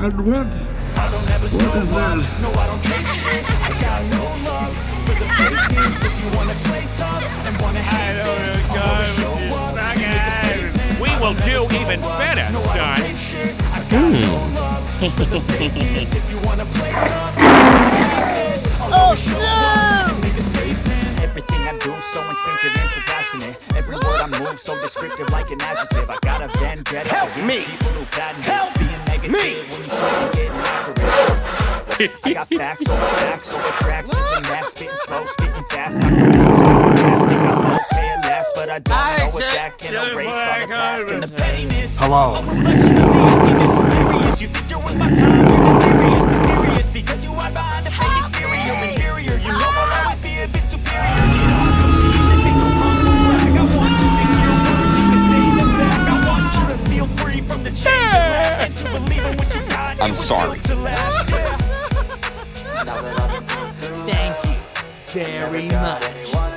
What? What is this? No, I don't take shit. I got no love for the fakeness. If you wanna play tough and wanna hate this, I'm gonna show up and make a statement. We will do even better, No, I son. don't take shit. I got no love for the fakeness. If you wanna play tough and hate this, I'll always show up and make a statement. Everything I do so instinctive and so passionate. Every word I move so descriptive like an adjective. I got a vendetta against people who patent it. Being negative when you should be getting after it. I got facts over tracks, this and that, spitting slow, speaking fast. I can do so fast, think I'm okay at last, but I don't know what that can erase all the past and the pettiness. Hello. A reflection of the emptiness, hilarious. You think you're with my time, you're delirious, mysterious, because you hide behind a fake exterior, inferior. You know I'll always be a bit superior. Get off of me, this ain't no humble brag. I want you to hear words, you can say them back. I want you to feel free from the chains at last, and to believe in what you got. I'm sorry. To last, yeah. Thank you very much.